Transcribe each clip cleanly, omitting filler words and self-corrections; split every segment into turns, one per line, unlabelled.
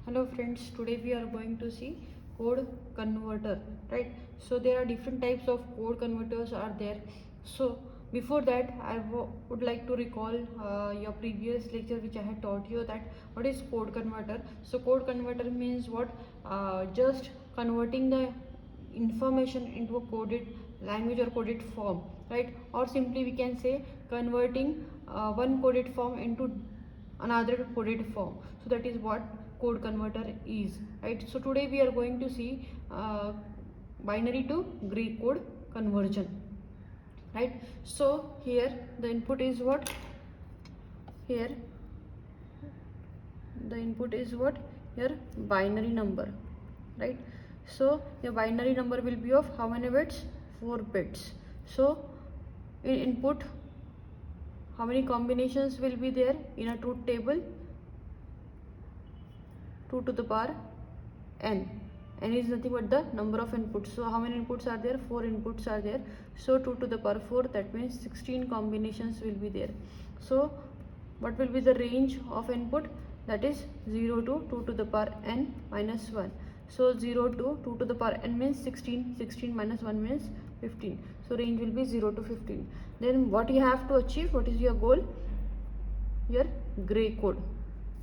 Hello friends, today we are going to see code converter, right? So there are different types of code converters are there. So before that I would like to recall your previous lecture which I had taught you that what is code converter. So code converter means what? Just converting the information into a coded language or coded form, right? Or simply we can say converting one coded form into another coded form. So that is what code converter is, right? So today we are going to see binary to Greek code conversion, right? So here the input is what? Here the input is what? Your binary number, right? So your binary number will be of how many bits? 4 bits. So in input, how many combinations will be there in a truth table? 2 to the power n. N is nothing but the number of inputs. So how many inputs are there? 4 inputs are there. So 2 to the power 4, that means 16 combinations will be there. So what will be the range of input? That is 0 to 2 to the power n minus 1. So 0 to 2 to the power n means 16. 16 minus 1 means 15. So range will be 0 to 15. Then what you have to achieve? What is your goal? Your gray code.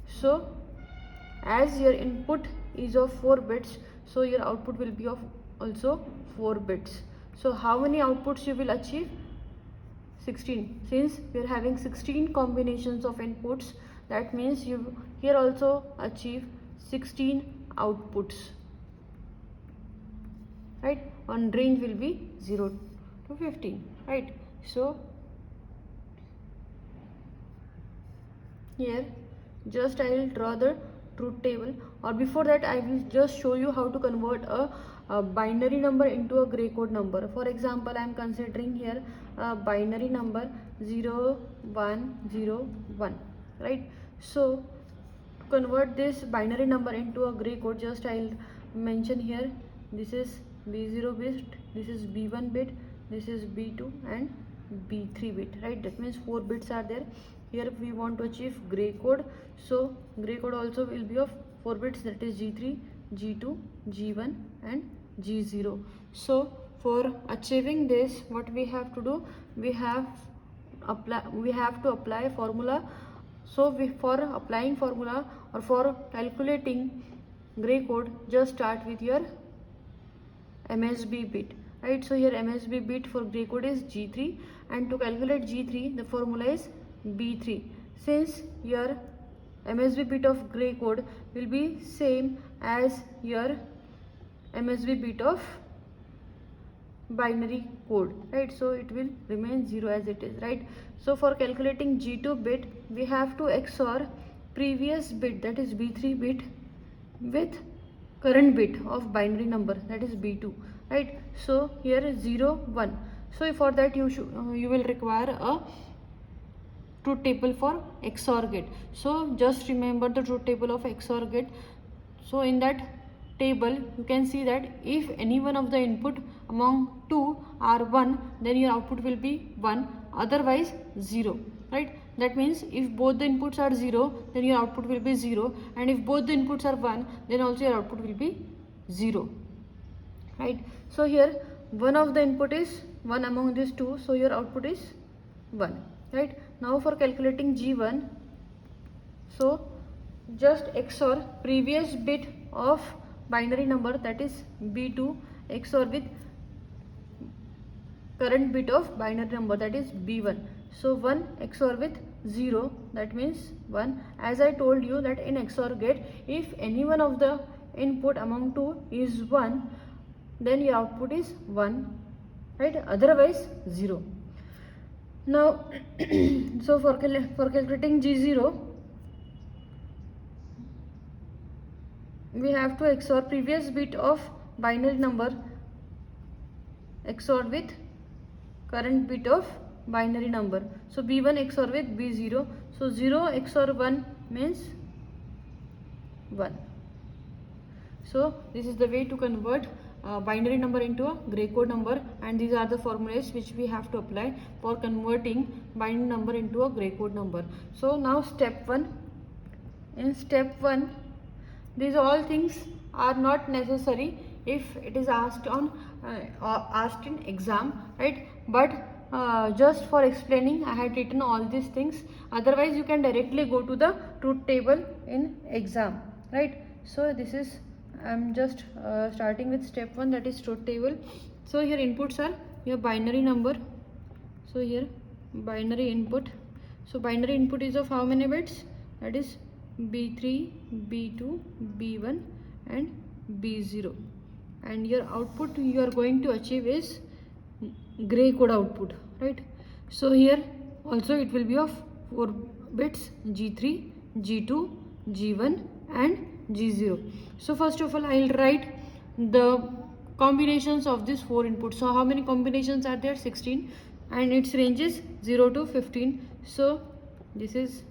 So as your input is of 4 bits, so your output will be of also 4 bits. So how many outputs you will achieve? 16. Since we are having 16 combinations of inputs, that means you here also achieve 16 outputs, right? On range will be 0 to 15, right? So here just I will draw the truth table, or before that I will just show you how to convert a binary number into a gray code number. For example, I am considering here a binary number 0101, right? So to convert this binary number into a gray code, just I will mention here, this is B0 bit, this is B1 bit, this is B2 and B3 bit, right? That means 4 bits are there. Here we want to achieve gray code, so gray code also will be of 4 bits, that is G3, G2, G1 and G0. So for achieving this, what we have to do? We have to apply formula. So for applying formula or for calculating gray code, just start with your MSB bit, right? So here MSB bit for gray code is G3, and to calculate G3 the formula is B3. Since your MSB bit of gray code will be same as your MSB bit of binary code, right? So it will remain 0 as it is, right? So for calculating G2 bit, we have to XOR previous bit, that is B3 bit, with current bit of binary number, that is B2, right? So here is 0 1. So for that you will require a truth table for XOR gate. So just remember the truth table of XOR gate. So in that table you can see that if any one of the input among two are 1, then your output will be 1, otherwise 0, right? That means if both the inputs are 0, then your output will be 0, and if both the inputs are 1, then also your output will be 0, right? So here one of the input is 1 among these two, so your output is 1, right? Now for calculating G1, so just XOR previous bit of binary number, that is B2, XOR with current bit of binary number, that is B1. So 1 XOR with 0, that means 1. As I told you that in XOR gate, if any one of the input among two is 1, then your output is 1, right? Otherwise 0. Now so for calculating G0, we have to XOR previous bit of binary number XOR with current bit of binary number. So B1 XOR with B0. So 0 XOR 1 means 1. So this is the way to convert binary number into a gray code number, and these are the formulas which we have to apply for converting binary number into a gray code number. So now step 1. In step 1 These all things are not necessary if it is asked on asked in exam, right? But just for explaining, I had written all these things. Otherwise, you can directly go to the truth table in exam, right? So this is, I'm just starting with step 1, that is truth table. So here inputs are your binary number. So here binary input. So binary input is of how many bits? That is B3, B2, B1 and B0. And your output you are going to achieve is gray code output, right? So here also it will be of 4 bits, G3, G2, G1 and G0. So first of all I will write the combinations of these 4 inputs. So how many combinations are there? 16, and its range is 0 to 15. So this is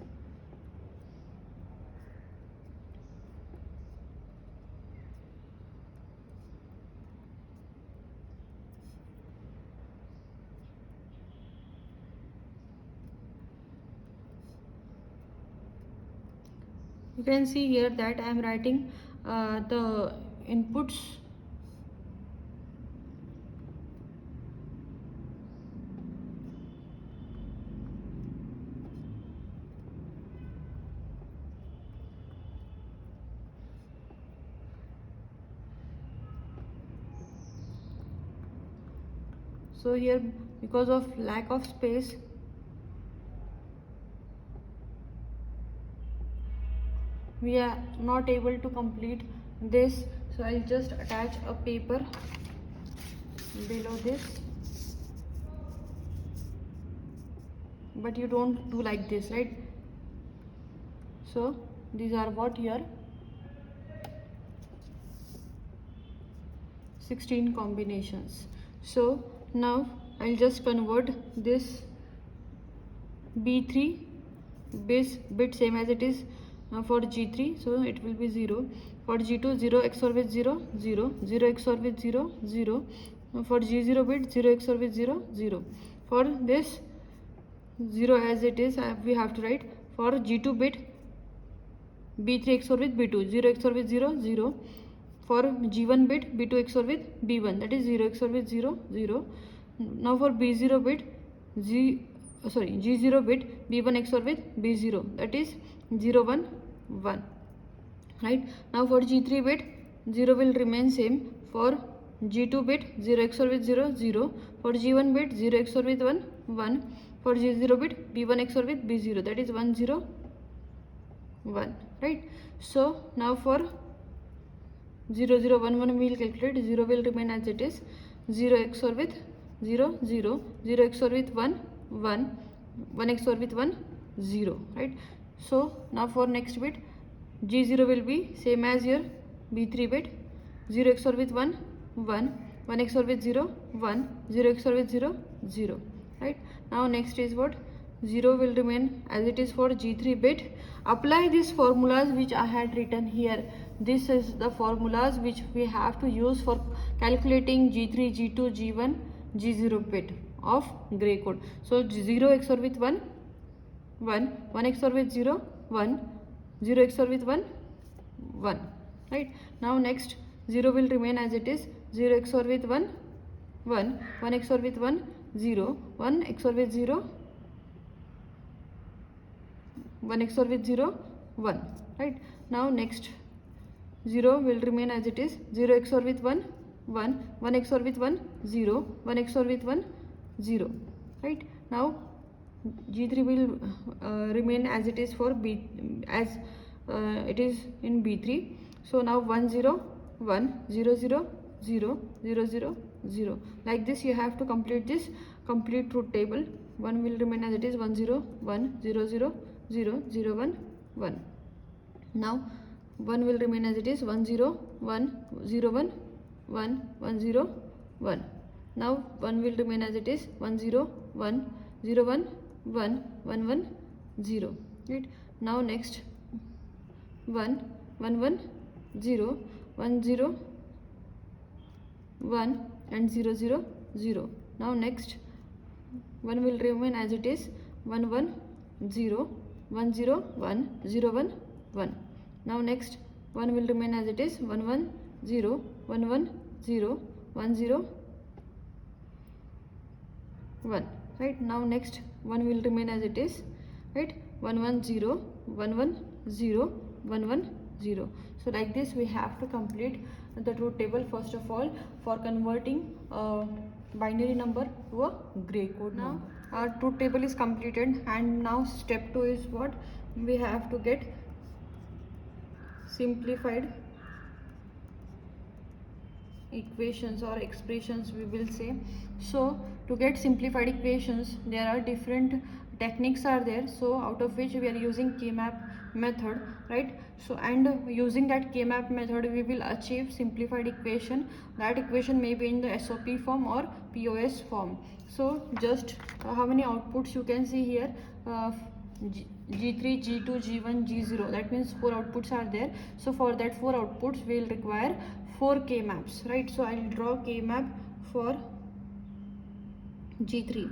you can see here that I am writing the inputs. So here because of lack of space we are not able to complete this, so I'll just attach a paper below this, but you don't do like this, right? So these are what here 16 combinations. So now I'll just convert this B3 bit same as it is for G3, so it will be 0. For G2, 0 XOR with 0, 0, 0 XOR with 0, 0. For G0 bit, 0 XOR with 0, 0. For this 0 as it is, we have to write for G2 bit B3 XOR with B2, 0 XOR with 0, 0. For G1 bit B2 XOR with B1, that is 0 XOR with 0, 0. Now for B0 bit G0 bit B1 XOR with B0, that is 0 1 1, right? Now for G3 bit 0 will remain same. For G2 bit 0 XOR with 0, 0. For G1 bit 0 XOR with 1, 1. For G0 bit B1 XOR with B0, that is 1 0 1, right? So now for 0 0 1 1 we will calculate. 0 will remain as it is. 0 XOR with 0 0, 0 XOR with 1 1, 1 XOR with 1 0, right? So now for next bit G0 will be same as your B3 bit, 0 XOR with 1 1, 1 XOR with 0 1, 0 XOR with 0 0, right? Now next is what 0 will remain as it is for G3 bit. Apply these formulas which I had written here. This is the formulas which we have to use for calculating G3, G2, G1, G0 bit of gray code. So 0 XOR with 1 1, 1 XOR with 0 1, 0 XOR with 1 1, right? Now next 0 will remain as it is. 0 XOR with 1 1, 1 XOR with 1 0, 1 XOR with 0 1 XOR with 0 1, right? Now next 0 will remain as it is. 0 XOR with 1 1, 1 XOR with 1 0, 1 XOR with 1 0, right? Now G3 will remain as it is for B, as it is in B3. So now 1 0 1 0 0 0 0 0 0, like this you have to complete this complete truth table. 1 will remain as it is. 1 0 1 0 0 0 0 1 1. Now 1 will remain as it is. 1 0 1 0 1 1 1 0 1. Now 1 will remain as it is. 1 0 1 0 1 1 1 1 0, right? Now next 1 1 1 0 1 0 1 and 0 0 0. Now next 1 will remain as it is. 1 1 0 1 0 1 0 1 1. Now next 1 will remain as it is, 1 1 0, 1 1 0, 1 0 1, right? Now next 1 will remain as it is, right? 1 1 0, 1 1 0, 1 1 0. So like this we have to complete the truth table first of all for converting a binary number to a gray code number. Now our truth table is completed, and now step 2 is what? We have to get simplified equations or expressions, we will say. So to get simplified equations, there are different techniques are there, so out of which we are using K-map method, right? So and using that K-map method we will achieve simplified equation. That equation may be in the SOP form or POS form. So just how many outputs you can see here, G3, G2, G1, G0, that means 4 outputs are there. So for that 4 outputs we will require 4 K maps, right? So I will draw K map for G3.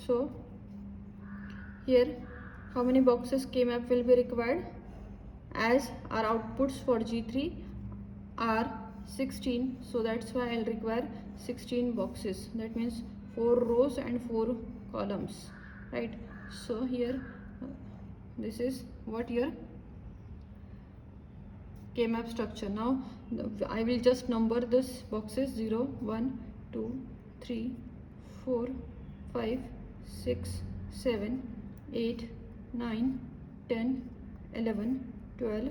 So here how many boxes K map will be required, as our outputs for G3 are 16, so that's why I'll require 16 boxes. That means 4 rows and 4 columns, right? So here this is what your K-map structure. Now I will just number this boxes: 0 1 2 3 4 5 6 7 8 9 10 11 12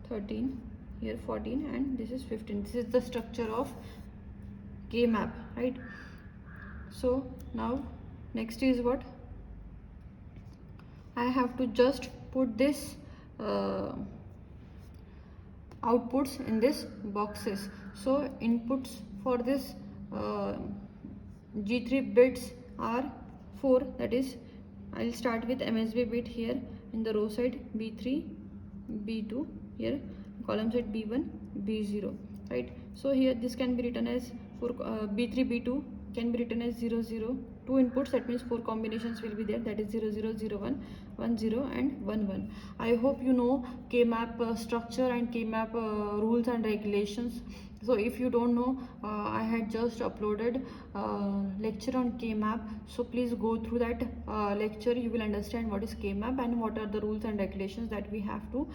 13, here 14, and this is 15. This is the structure of K-map, right? So now next is what? I have to just put this outputs in this boxes. So inputs for this G3 bits are 4, that is I'll start with MSB bit here in the row side, B3 B2, here column side B1 B0, right? So here this can be written as for B3 B2 can be written as 0 0, 2 inputs, that means 4 combinations will be there, that is 0 0 0 1 1 0 and 1 1. I hope you know K-map structure and K-map rules and regulations. So if you don't know, I had just uploaded lecture on K-map, so please go through that lecture. You will understand what is K-map and what are the rules and regulations that we have to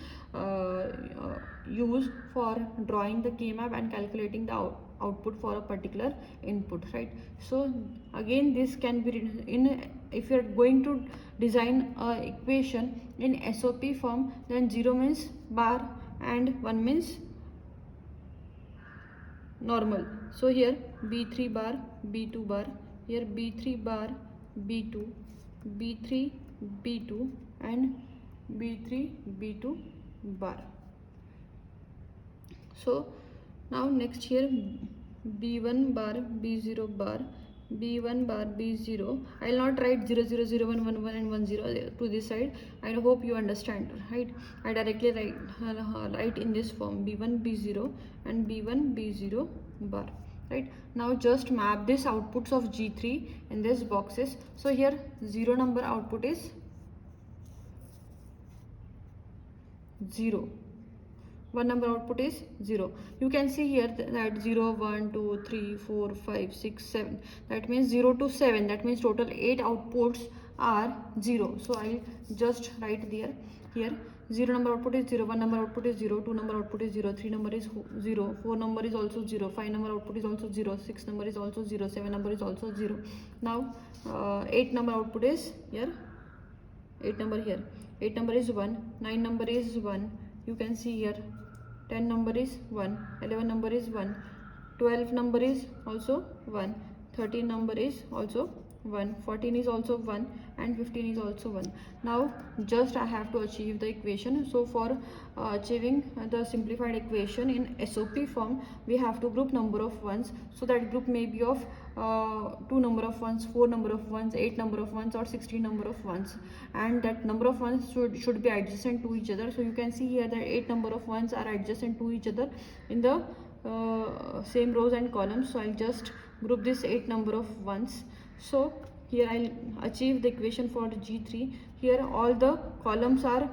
use for drawing the K-map and calculating the output for a particular input, right? So again this can be written in, if you are going to design a equation in SOP form, then 0 means bar and 1 means normal. So here B3 bar B2 bar, here B3 bar B2, B3 B2 and B3 B2 bar. So now next here B1 bar B0 bar, B1 bar B0. I will not write 0 0 0 1 1 1 and 1 0 to this side. I hope you understand, right? I directly write in this form B1 B0 and B1 B0 bar, right? Now just map this outputs of G3 in this boxes. So here 0 number output is 0, 1 number output is 0. You can see here that 0 1 2 3 4 5 6 7, that means 0 to 7, that means total 8 outputs are 0. So I just write there here 0 number output is 0, 1 number output is 0, 2 number output is 0, 3 number is 0, 4 number is also 0, 5 number output is also 0, 6 number is also 0, 7 number is also 0. Now 8 number output is here, 8 number here, 8 number is 1, 9 number is 1, you can see here 10 number is 1, 11 number is 1, 12 number is also 1, 13 number is also 1, 14 is also 1 and 15 is also 1. Now just I have to achieve the equation. So for achieving the simplified equation in SOP form, we have to group number of ones. So that group may be of 2 number of ones, 4 number of ones, 8 number of ones or 16 number of ones, and that number of ones should be adjacent to each other. So you can see here that 8 number of ones are adjacent to each other in the same rows and columns. So I'll just group this 8 number of ones. So here I'll achieve the equation for G3. Here all the columns are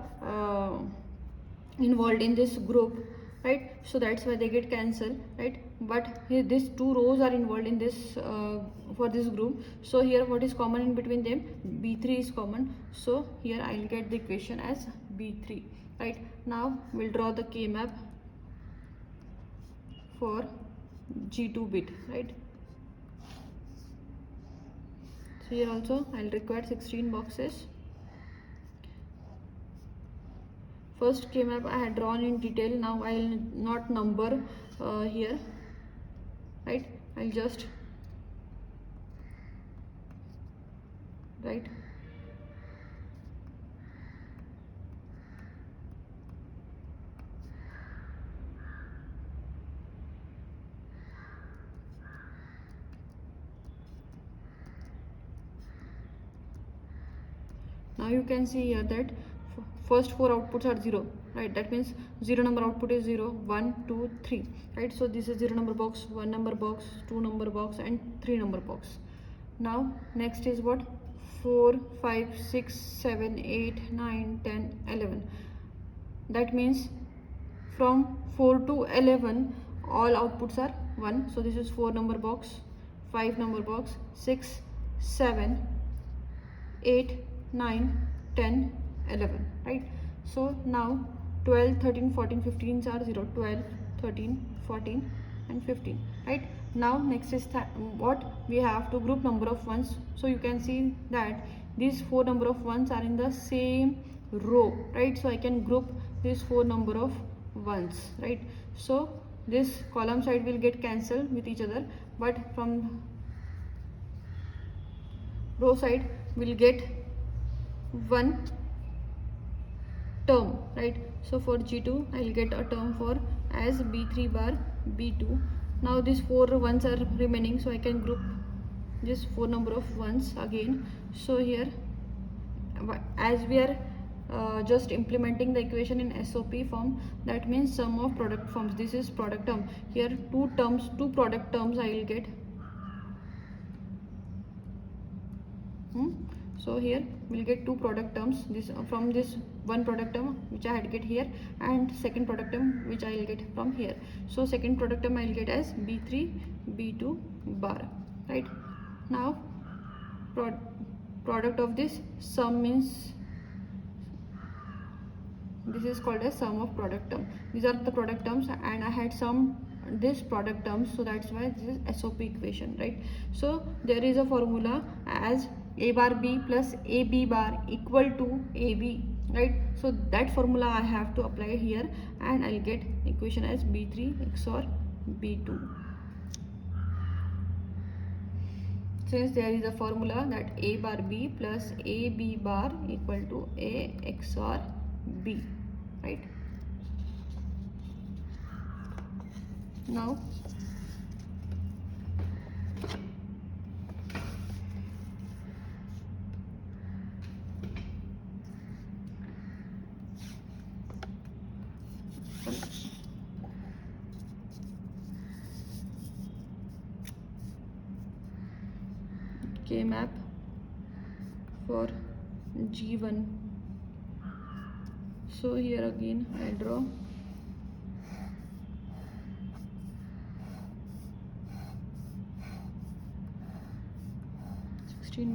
involved in this group, right? So that's why they get cancelled, right? But here these two rows are involved in this for this group. So here what is common in between them? B3 is common. So here I'll get the equation as B3, right? Now we'll draw the K map for G2 bit, right? So here also I'll require 16 boxes. First K map I had drawn in detail. Now I'll not number here, right? I'll just write. Now you can see here that first four outputs are 0, right? That means 0 number output is 0, 1, 2, 3, right? So this is 0 number box, 1 number box, 2 number box, and 3 number box. Now next is what? 4, 5, 6, 7, 8, 9, 10, 11. That means from 4 to 11 all outputs are 1. So this is 4 number box, 5 number box, 6, 7, 8, 9, 10, 11, right? So now 12, 13, 14, 15 are 0, 12, 13, 14 and 15, right? Now next is what we have to group number of ones. So you can see that these 4 number of ones are in the same row, right? So I can group this 4 number of ones, right? So this column side will get cancelled with each other, but from row side will get one term, right? So for G2 I'll get a term for as B3 bar B2. Now these 4 ones are remaining, so I can group this 4 number of ones again. So here as we are just implementing the equation in SOP form, that means sum of product forms. This is product term. Here two product terms I will get. So here we'll get 2 product terms, this from this one product term which I had get here, and second product term which I will get from here. So second product term I will get as B3 B2 bar, right? Now product of this sum means this is called as sum of product term. These are the product terms and I had summed this product terms, so that's why this is SOP equation, right? So there is a formula as A bar B plus AB bar equal to AB, right? So that formula I have to apply here and I'll get equation as B3 XOR B2. Since there is a formula that A bar B plus AB bar equal to A XOR B, right? Now K map for G1. So here again I draw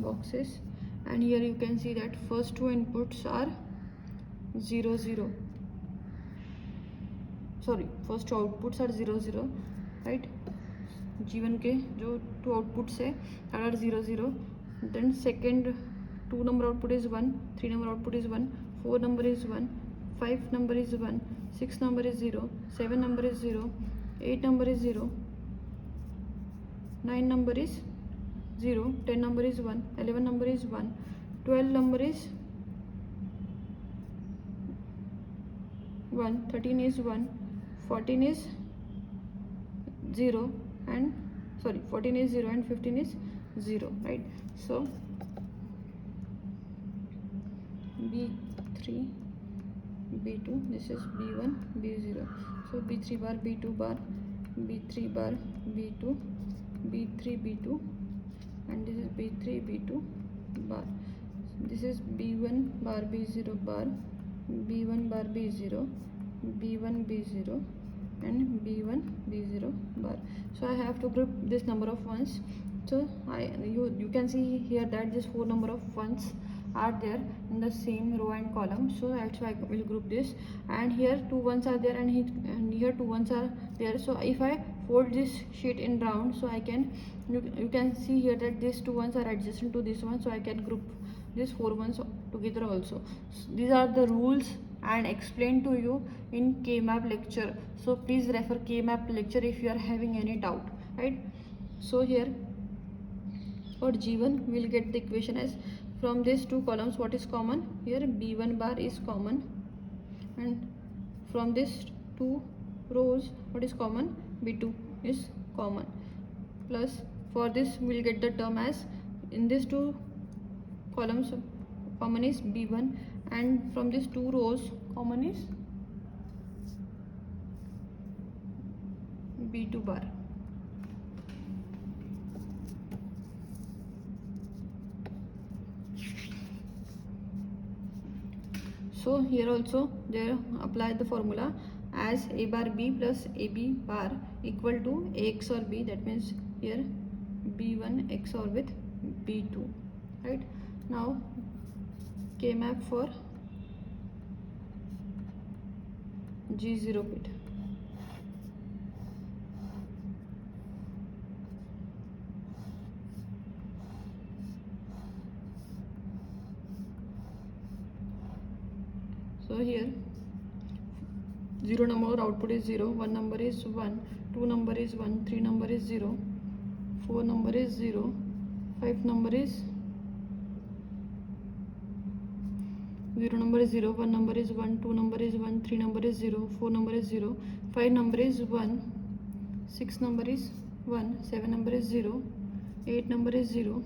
boxes, and here you can see that first 2 inputs are 0 0, sorry, first 2 outputs are 0 0, right? G1 के जो 2 outputs है that are 0 0. Then second 2 number output is 1, 3 number output is 1, 4 number is 1, 5 number is 1, 6 number is 0, 7 number is 0, 8 number is 0, 9 number is 0, 10 number is 1, 11 number is 1, 12 number is 1, 13 is 1, 14 is 0 and 14 is 0 and 15 is 0, right? So B3 B2, this is B1 B0. So B3 bar B2 bar B3 bar B2 B3 B2 and this is B3 B2 bar. This is b1 bar b0 bar, b1 bar b0, b1 b0, and b1 b0 bar. So I have to group this number of ones. So you can see here that this 4 number of ones are there in the same row and column, so that's why I will group this. And here 2 ones are there, and here 2 ones are there. So if I fold this sheet in round, so I can you can see here that these 2 ones are adjacent to this one, so I can group these 4 ones together also. So these are the rules and explained to you in K-map lecture, so please refer K-map lecture if you are having any doubt, right? So here for G1 we will get the equation as, from these two columns what is common, here b1 bar is common, and from these two rows what is common, b2 is common, plus for this we will get the term as, in these two columns common is b1, and from these two rows common is b2 bar. So here also there apply the formula as a bar b plus ab bar equal to a XOR b, that means here b1 XOR with b2, right? Now K-map for G0 bit. So here 0 number output is 0, 1 number is 1, 2 number is 1, 3 number is 0, 4 number is 0, 5 number is 0 number is 0, 1 number is 1, 2 number is 1, 3 number is 0, 4 number is 0, 5 number is 1, 6 number is 1, 7 number is 0, 8 number is 0,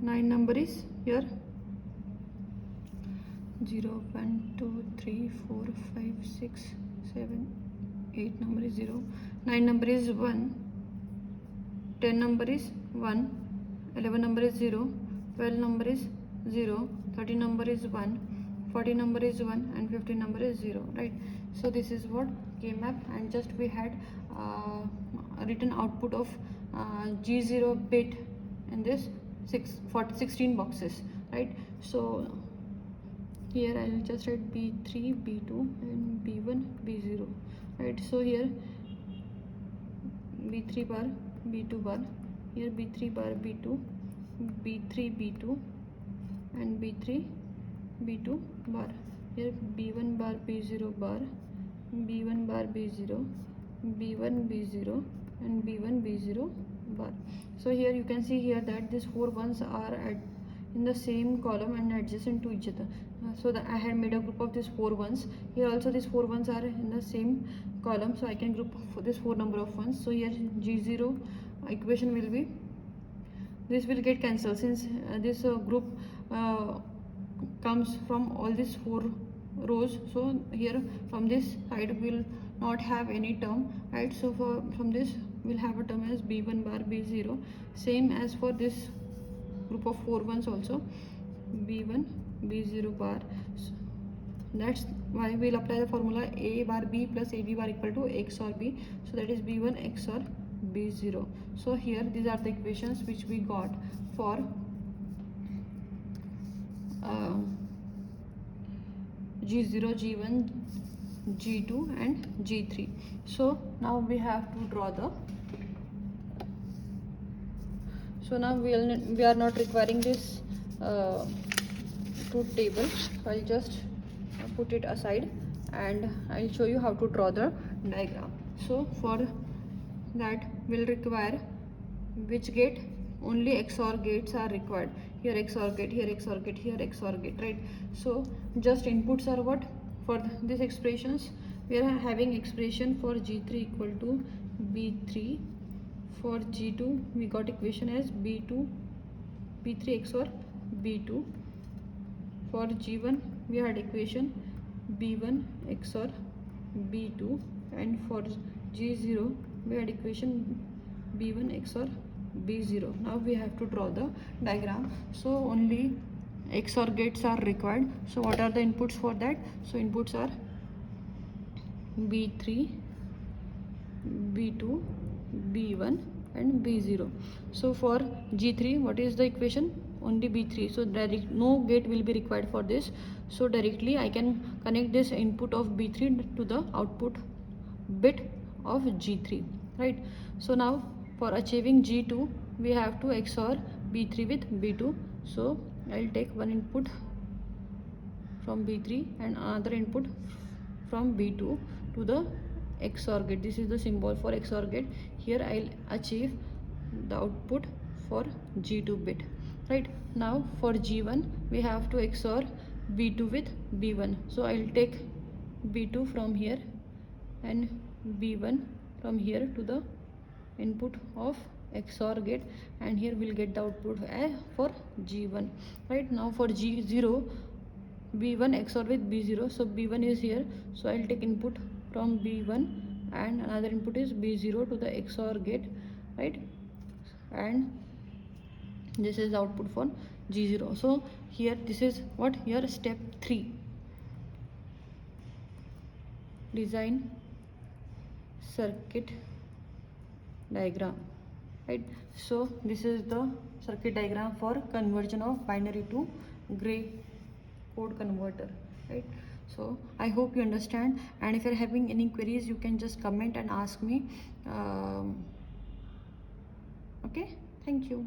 9 number is here 0, 1, 2, 3, 4, 5, 6, 7, 8 number is 0, 9 number is 1, 10 number is 1, 11 number is 0, 12 number is 0, 13 number is 1, 14 number is 1, and 15 number is 0, right? So this is what K-map, and just we had a written output of G0 bit in this 16 boxes, right? So here I will just write b3 b2 and b1 b0, right? So here b3 bar b2 bar, here b3 bar b2, b3 b2, and b3 b2 bar, here b1 bar b0 bar, b1 bar b0, b1 b0, and b1 b0 bar. So here you can see here that these 4 ones are in the same column and adjacent to each other. So that I had made a group of these 4 ones. Here also these 4 ones are in the same column, so I can group for this 4 number of ones. So here G0 equation will be, this will get cancelled since this group comes from all these 4 rows. So here from this side will not have any term, right? So from this we'll have a term as b1 bar b0, same as for this group of 4 ones also, b1 b0 bar. So that's why we'll apply the formula a bar b plus ab bar equal to a XOR b, so that is b1 XOR b0. So here these are the equations which we got for G0, G1, G2 and G3. So now we have to draw the, so now we are not requiring this truth table, so I'll just put it aside and I'll show you how to draw the diagram. So for that we'll require which gate, only XOR gates are required. Here XOR gate, here XOR gate, here XOR gate, right? So just inputs are what for these expressions. We are having expression for G3 equal to B3. For G2 we got equation as B3 XOR B2. For G1 we had equation B1 XOR B2, and for G0 we had equation B1 XOR B0. Now we have to draw the diagram. So only XOR gates are required. So what are the inputs for that? So inputs are B3, B2, B1 and B0. So for G3, what is the equation? Only B3. So direct no gate will be required for this. So directly I can connect this input of B3 to the output bit of G3, right? So now for achieving G2 we have to XOR B3 with B2. So I'll take one input from B3 and another input from B2 to the XOR gate. This is the symbol for XOR gate. Here I'll achieve the output for G2 bit, right? Now for G1 we have to XOR B2 with B1. So I'll take B2 from here and B1 from here to the input of XOR gate, and here we'll get the output for G1, right? Now for G0 B1 XOR with B0. So B1 is here, so I'll take input from B1 and another input is B0 to the XOR gate, right? And this is the output for G0. So here this is what, here step 3, design circuit diagram, right? So this is the circuit diagram for conversion of binary to gray code converter, right? So I hope you understand, and if you're having any queries you can just comment and ask me. Okay, thank you.